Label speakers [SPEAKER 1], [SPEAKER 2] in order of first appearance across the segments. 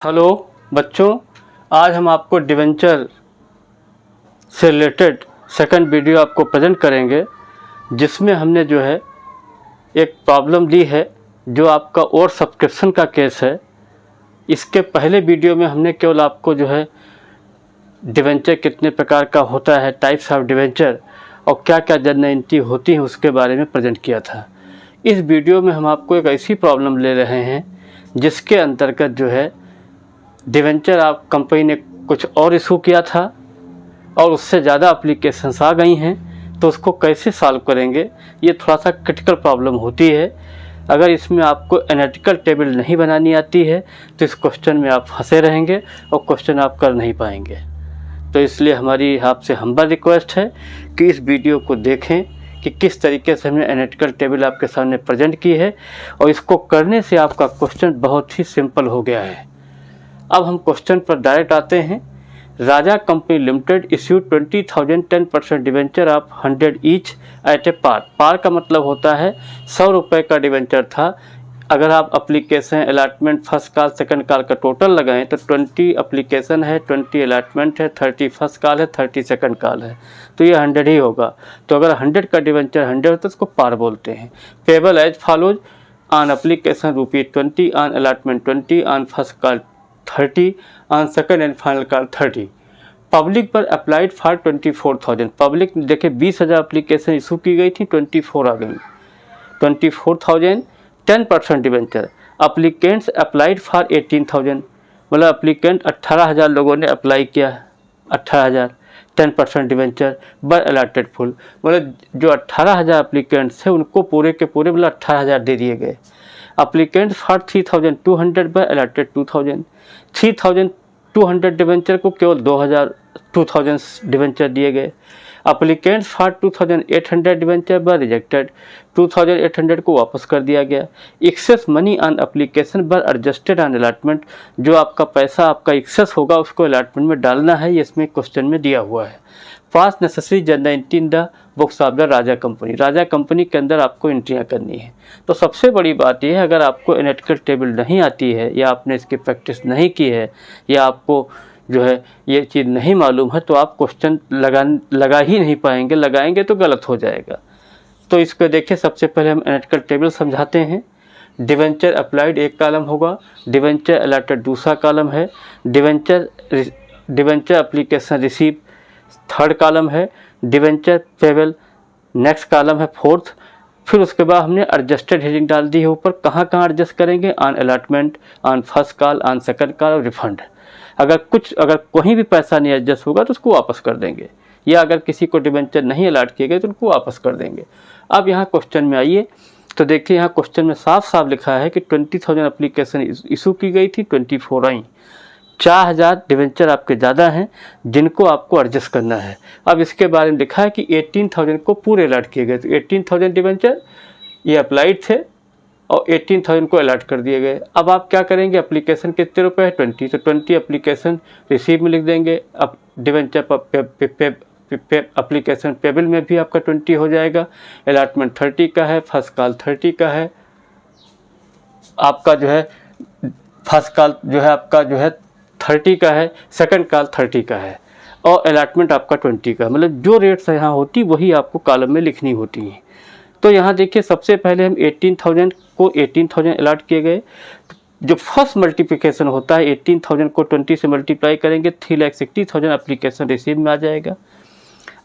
[SPEAKER 1] Hello बच्चों, आज हम आपको डिवेंचर से रिलेटेड सेकंड वीडियो आपको प्रेजेंट करेंगे, जिसमें हमने जो है एक प्रॉब्लम दी है जो आपका ओवर सब्सक्रिप्शन का केस है। इसके पहले वीडियो में हमने केवल आपको जो है डिवेंचर कितने प्रकार का होता है, टाइप्स ऑफ डिवेंचर और क्या क्या जर्नलिटी होती है उसके बारे में प्रेजेंट किया था। इस वीडियो में हम आपको एक ऐसी प्रॉब्लम ले रहे हैं जिसके अंतर्गत जो है डिवेंचर आप कंपनी ने कुछ और इशू किया था और उससे ज़्यादा एप्लीकेशंस आ गई हैं, तो उसको कैसे सॉल्व करेंगे, ये थोड़ा सा क्रिटिकल प्रॉब्लम होती है। अगर इसमें आपको एनालिटिकल टेबल नहीं बनानी आती है तो इस क्वेश्चन में आप फंसे रहेंगे और क्वेश्चन आप कर नहीं पाएंगे। तो इसलिए हमारी आपसे हम्बल रिक्वेस्ट है कि इस वीडियो को देखें कि किस तरीके से हमने एनालिटिकल टेबल आपके सामने प्रेजेंट की है, और इसको करने से आपका क्वेश्चन बहुत ही सिंपल हो गया है। अब हम क्वेश्चन पर डायरेक्ट आते हैं। Raja company limited issued 20,000 10% debenture of 100 each at a par. Par का मतलब होता है 100 रुपये का डिवेंचर था। अगर आप application, allotment, first call, second call का टोटल लगाएं तो 20 एप्लीकेशन है, 20 अलॉटमेंट है, 30 फर्स्ट कॉल है, 30 सेकंड कॉल है, तो ये 100 ही होगा। तो अगर 100 का डिवेंचर 100 होता है तो उसको पार बोलते हैं। Payable as follows: on application ₹20, on allotment 20, on first call 30, on second and final call 30। Public पर अप्लाइड फॉर 24,000। पब्लिक देखिए 20,000 एप्लीकेशन इशू की गई थी, 24 आ गई। 24,000 10% डिवेंचर। अप्लीकेंट्स अप्लाइड फॉर 18,000, मतलब अप्लीकेंट 18,000 लोगों ने अप्लाई किया, 18,000 10% डिवेंचर बाय अलॉटेड फुल, मतलब जो 18,000 अप्लीकेंट्स थे उनको पूरे के पूरे मतलब 18,000 दे दिए गए। Applicants for 3,200 by allotted 2,000। 3,200 debenture को केवल 2,000 डिवेंचर दिए गए। Applicants for 2,800 debenture by rejected, 2,800 को वापस कर दिया गया। Excess money on application by adjusted on allotment, जो आपका पैसा आपका एक्सेस होगा उसको अलॉटमेंट में डालना है, ये इसमें क्वेश्चन में दिया हुआ है। Pass necessary journal entry in the books of the Raja company. Raja company के अंदर आपको एंट्रियाँ करनी है। तो सबसे बड़ी बात यह है, अगर आपको एनालिटिकल टेबल नहीं आती है या आपने इसकी प्रैक्टिस नहीं की है या आपको जो है ये चीज़ नहीं मालूम है, तो आप क्वेश्चन लगा ही नहीं पाएंगे, लगाएंगे तो गलत हो जाएगा। तो इसको देखिए, सबसे पहले हम एनालिटिकल टेबल समझाते हैं। डिवेंचर अप्लाइड एक कॉलम होगा, डिवेंचर अलॉटेड दूसरा कॉलम है, debenture application receive third column है, डिवेंचर पेबल नेक्स्ट कॉलम है फोर्थ। फिर उसके बाद हमने एडजस्टेड हेडिंग डाल दी है ऊपर। कहाँ एडजस्ट करेंगे? On allotment, on first call, on second call और रिफंड। अगर कहीं भी पैसा नहीं एडजस्ट होगा तो उसको वापस कर देंगे, या अगर किसी को डिवेंचर नहीं अलॉट किए गए तो उनको वापस कर देंगे। अब यहाँ क्वेश्चन में आइए तो देखिए, यहाँ क्वेश्चन में साफ साफ लिखा है कि 20,000 एप्लीकेशन इशू की गई थी, 24 आई। 4,000 डिवेंचर आपके ज़्यादा हैं जिनको आपको एडजस्ट करना है। अब इसके बारे में लिखा है कि 18,000 को पूरे अलॉट किए गए, तो 18,000 डिवेंचर ये अप्लाइड थे और 18,000 को अलॉट कर दिए गए। अब आप क्या करेंगे? एप्लीकेशन कितने रुपए है? 20, तो 20 एप्लीकेशन रिसीव में लिख देंगे। अब डिवेंचर एप्लीकेशन पेबल में भी आपका 20 हो जाएगा। अलॉटमेंट 30 का है, फर्स्ट कॉल 30 का है, आपका जो है फर्स्ट कॉल जो है आपका जो है 30 का है, सेकंड कॉल 30 का है और अलॉटमेंट आपका 20 का। मतलब जो रेट्स यहाँ होती वही आपको कॉलम में लिखनी होती हैं। तो यहाँ देखिए, सबसे पहले हम 18,000 को 18,000 अलॉट किए गए। जो फर्स्ट मल्टीप्लिकेशन होता है 18,000 को 20 से मल्टीप्लाई करेंगे, 3,60,000 एप्लीकेशन रिसीव में आ जाएगा।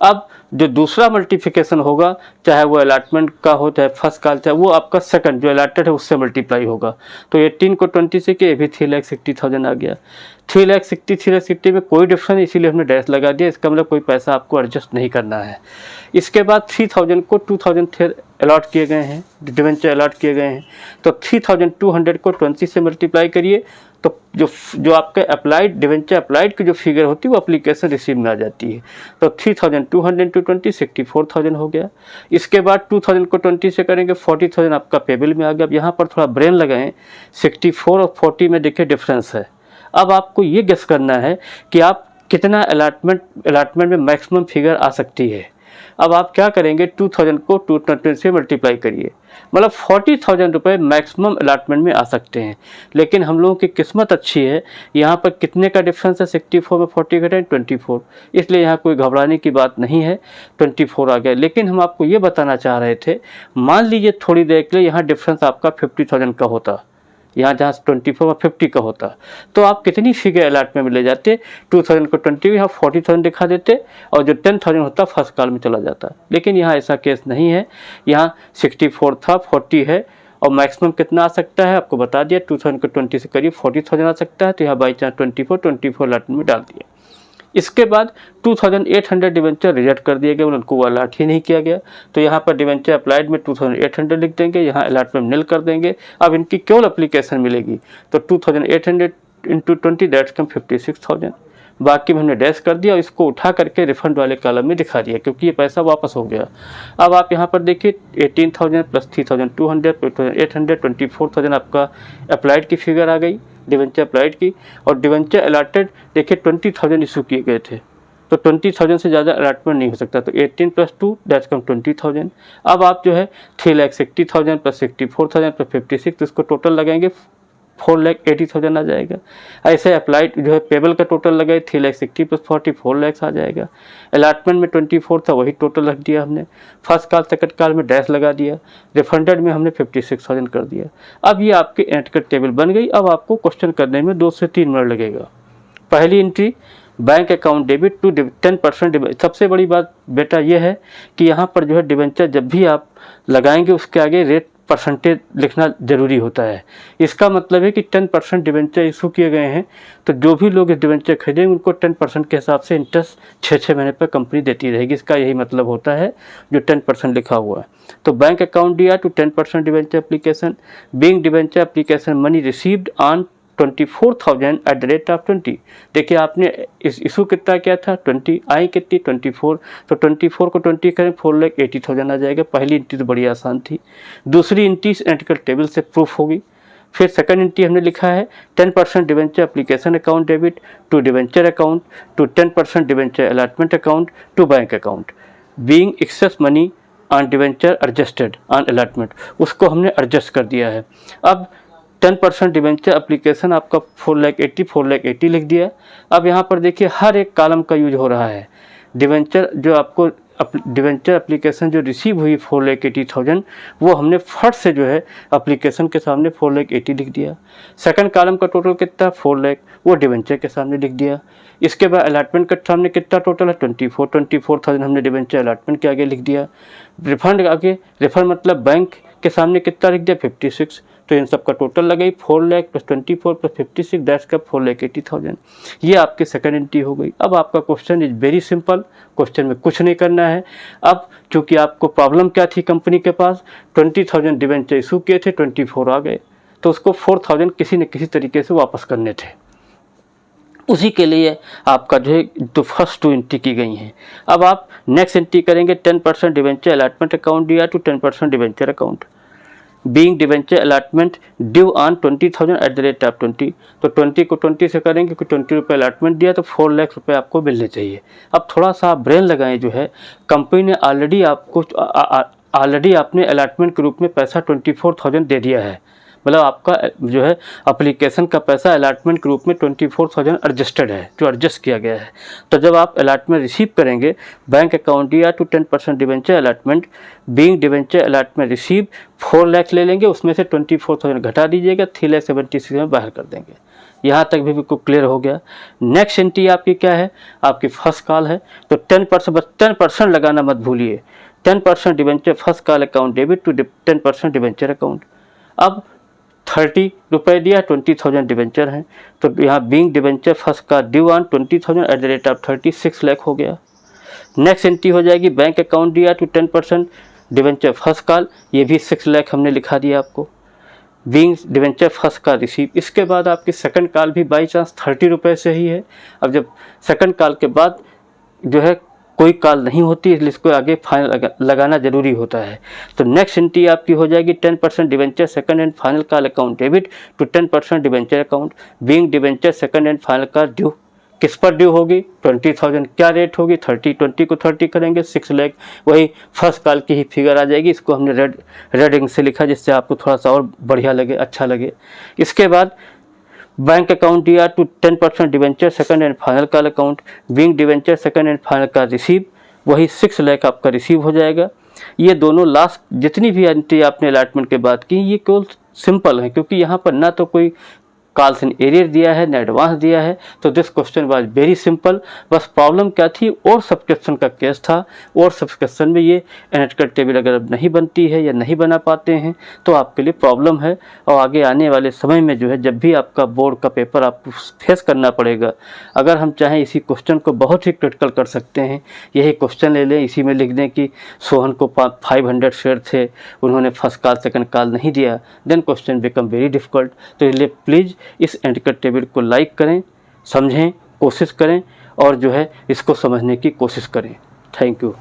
[SPEAKER 1] अब जो दूसरा मल्टीप्लिकेशन होगा, चाहे वो अलॉटमेंट का हो चाहे फर्स्ट कॉल, चाहे वो आपका सेकंड जो अलॉटेड है उससे मल्टीप्लाई होगा। तो 18 को 20 से किए भी 3,60,000 आ गया। 3,60 में कोई डिफरेंस, इसीलिए हमने डैश लगा दिया। इसका मतलब कोई पैसा आपको एडजस्ट नहीं करना है। इसके बाद 3,000 को 2,000 थे अलॉट किए गए हैं, डिवेंचर अलॉट किए गए हैं, तो 3,200 को 20 से मल्टीप्लाई करिए, तो जो आपके अप्लाइड डिवेंचर अप्लाइड की जो फिगर होती है वो एप्लीकेशन रिसीव में आ जाती है। तो 3,200 × 20 64,000 हो गया। इसके बाद 2,000 को 20 से करेंगे, 40,000 आपका पेबल में आ गया। अब यहाँ पर थोड़ा ब्रेन लगाएं, 64 और 40 में देखिए डिफरेंस है। अब आपको ये गेस करना है कि आप कितना अलॉटमेंट में मैक्सिमम फिगर आ सकती है। अब आप क्या करेंगे, 2000 को 220 से मल्टीप्लाई करिए, मतलब 40,000 रुपये मैक्सिमम अलॉटमेंट में आ सकते हैं। लेकिन हम लोगों की किस्मत अच्छी है, यहाँ पर कितने का डिफरेंस है, 64 में 40 घटे 24, इसलिए यहाँ कोई घबराने की बात नहीं है, 24 आ गया। लेकिन हम आपको ये बताना चाह रहे थे, मान लीजिए थोड़ी देर के लिए यहाँ डिफरेंस आपका 50,000 का होता, यहाँ जहाँ 24 और 50 का होता, तो आप कितनी फिगर अलॉटमेंट में ले जाते, 2000 को 20 यहाँ 40,000 दिखा देते और जो 10,000 होता फर्स्ट कॉल में चला जाता। लेकिन यहाँ ऐसा केस नहीं है, यहाँ 64 था, 40 है और मैक्सिमम कितना आ सकता है आपको बता दिया, 2000 को 20 से करीब 40,000 आ सकता है। तो यहाँ बाई चांस 24 अलॉटमेंट में डाल दिया। इसके बाद 2800 डिवेंचर रिजेक्ट कर दिए गए, उनको अलॉट ही नहीं किया गया। तो यहाँ पर डिवेंचर अप्लाइड में 2800 लिख देंगे, यहाँ अलॉटमेंट निल कर देंगे। अब इनकी केवल एप्लीकेशन मिलेगी, तो 2800 इंटू 20 दैट्स कम 56,000। बाकी में हमने डैश कर दिया और इसको उठा करके रिफंड वाले कॉलम में दिखा दिया, क्योंकि ये पैसा वापस हो गया। अब आप यहाँ पर देखिए 18,000 प्लस 3,200 800 24,000 आपका अप्लाइड की फिगर आ गई, डिवेंचर अप्लाइड की। और डिवेंचर अलॉटेड देखिए 20,000 इशू किए गए थे, तो 20,000 से ज़्यादा अलॉटमेंट नहीं हो सकता। तो 18 प्लस 2 दैट्स कम 20,000। अब आप जो है 3,60,000 प्लस 64,000 प्लस 56, तो इसको टोटल लगाएंगे 4,80,000 आ जाएगा। ऐसे अप्लाइड जो है पेबल का टोटल लगाए 3,60,000 प्लस 40 4 लाख आ जाएगा। अलॉटमेंट में 24 था, वही टोटल रख दिया हमने। फर्स्ट कॉल सेकंड कॉल में डैश लगा दिया, रिफंडेड में हमने 56,000 कर दिया। अब ये आपके एंड कट टेबल बन गई। अब आपको क्वेश्चन करने में 2 से 3 मिनट लगेगा। पहली entry bank account debit to 10%। सबसे बड़ी बात बेटा ये है कि यहाँ पर जो है डिवेंचर जब भी आप लगाएंगे उसके आगे रेट परसेंटेज लिखना जरूरी होता है। इसका मतलब है कि 10% डिवेंचर इशू किए गए हैं, तो जो भी लोग इस डिवेंचर खरीदेंगे उनको 10% के हिसाब से इंटरेस्ट 6 महीने पर कंपनी देती रहेगी। इसका यही मतलब होता है जो 10% लिखा हुआ है। तो बैंक अकाउंट दिया to 10% debenture application, being debenture application money received on 24,000 at the rate of 20। देखिए आपने इस इशू कितना किया था, 20 आई कितनी 24, तो 24 को 20 करें 4,80,000 आ जाएगा। पहली एंट्री तो बड़ी आसान थी। दूसरी एंट्री एंटिकल टेबल से प्रूफ होगी। फिर सेकंड एंट्री हमने लिखा है 10% debenture application account debit to debenture account to 10% debenture allotment account to bank account, being excess money on debenture adjusted on allotment, उसको हमने एडजस्ट कर दिया है। अब 10% डिवेंचर एप्लीकेशन आपका 4,80 लिख दिया। अब यहाँ पर देखिए हर एक कॉलम का यूज हो रहा है। डिवेंचर जो आपको डिवेंचर एप्लीकेशन जो रिसीव हुई 4,80,000, वो हमने फट से जो है एप्लीकेशन के सामने 4,80,000 लिख दिया। सेकंड कॉलम का टोटल कितना 4 लाख, वो डिवेंचर के सामने लिख दिया। इसके बाद अलॉटमेंट के सामने कितना टोटल है 24,000 हमने डिवेंचर अलॉटमेंट के आगे लिख दिया। रिफंड आगे, रिफंड मतलब बैंक के सामने कितना लिख दिया 56। तो इन सब का टोटल लगाई 4 लाख प्लस 24 प्लस 56 दैट्स का 4,80,000। ये आपकी सेकंड एंट्री हो गई। अब आपका question is very simple, question में कुछ नहीं करना है। अब चूंकि आपको प्रॉब्लम क्या थी, कंपनी के पास 20,000 डिवेंचर इशू किए थे, 24 आ गए, तो उसको 4,000 किसी न किसी तरीके से वापस करने थे। उसी के लिए आपका जो है तो फर्स्ट 2 एंट्री की गई हैं। अब आप नेक्स्ट एंट्री करेंगे 10% डिवेंचर अलॉटमेंट अकाउंट दिया to 10% debenture account, being debenture allotment due on 20,000 at the rate of 20। तो 20 को 20 से करेंगे क्योंकि 20 रुपये अलॉटमेंट दिया, तो 4 लाख रुपये आपको मिलने चाहिए। अब थोड़ा सा आप ब्रेन लगाएं, जो है कंपनी ने ऑलरेडी आपने अलॉटमेंट के रूप में पैसा 24,000 दे दिया है, मतलब आपका जो है एप्लीकेशन का पैसा अलॉटमेंट के रूप में 24,000 एडजस्टेड है, जो एडजस्ट किया गया है। तो जब आप अलॉटमेंट रिसीव करेंगे, बैंक अकाउंट दिया to 10% debenture allotment, being debenture allotment receive 4 lakh ले लेंगे, उसमें से 24,000 घटा दीजिएगा, 3,76,000 में बाहर कर देंगे। यहाँ तक भी बिल्कुल क्लियर हो गया। नेक्स्ट एंट्री आपकी क्या है, आपकी फर्स्ट कॉल है, तो 10%, बस 10% लगाना मत भूलिए। 10% debenture first call account debit to 10% debenture account. अब 30 रुपये दिया, 20,000 डिवेंचर हैं, तो यहाँ बीइंग डिवेंचर फर्स्ट का due on 20,000 at the rate of 30, 6 lakh हो गया। नेक्स्ट एंट्री हो जाएगी बैंक अकाउंट दिया टू 10% डिवेंचर फर्स्ट कॉल, ये भी 6 लाख हमने लिखा दिया आपको, बीइंग डिवेंचर फर्स्ट का रिसीव। इसके बाद आपकी सेकंड कॉल भी बाई चांस 30 रुपये से ही है। अब जब सेकंड कॉल के बाद जो है कोई कॉल नहीं होती, इसलिए इसको आगे फाइनल लगाना जरूरी होता है। तो नेक्स्ट एंट्री आपकी हो जाएगी 10% debenture second and final call account debit to 10% debenture account, being debenture second and final call due किस पर ड्यू होगी, 20,000 क्या रेट होगी, 20 को 30 करेंगे 6 लाख, वही फर्स्ट कॉल की ही फिगर आ जाएगी। इसको हमने रेड इंक से लिखा जिससे आपको थोड़ा सा और बढ़िया लगे, अच्छा लगे। इसके बाद बैंक अकाउंट दिया to 10% debenture second and final call account being debenture second and final call receive, वही 6 लाख आपका रिसीव हो जाएगा। ये दोनों लास्ट जितनी भी एंट्री आपने अलॉटमेंट के बाद की ये केवल सिंपल है, क्योंकि यहाँ पर ना तो कोई कॉल्स इन एरियर दिया है ना एडवांस दिया है। तो this question was very simple. बस प्रॉब्लम क्या थी, और सब्सक्रिप्शन का केस था। और सब्सक्रिप्शन में ये एनालिटिकल टेबल अगर अब नहीं बनती है या नहीं बना पाते हैं तो आपके लिए प्रॉब्लम है। और आगे आने वाले समय में जो है जब भी आपका बोर्ड का पेपर आपको फेस करना पड़ेगा, अगर हम चाहें इसी क्वेश्चन को बहुत ही क्रिटिकल कर सकते हैं। यही क्वेश्चन ले लें, इसी में लिख दें कि सोहन को 500 शेयर थे, उन्होंने फर्स्ट कॉल सेकंड कॉल नहीं दिया, then question become very difficult. तो इसलिए प्लीज़ इस एनालिटिकल टेबल को लाइक करें, समझें, कोशिश करें और जो है इसको समझने की कोशिश करें। Thank you.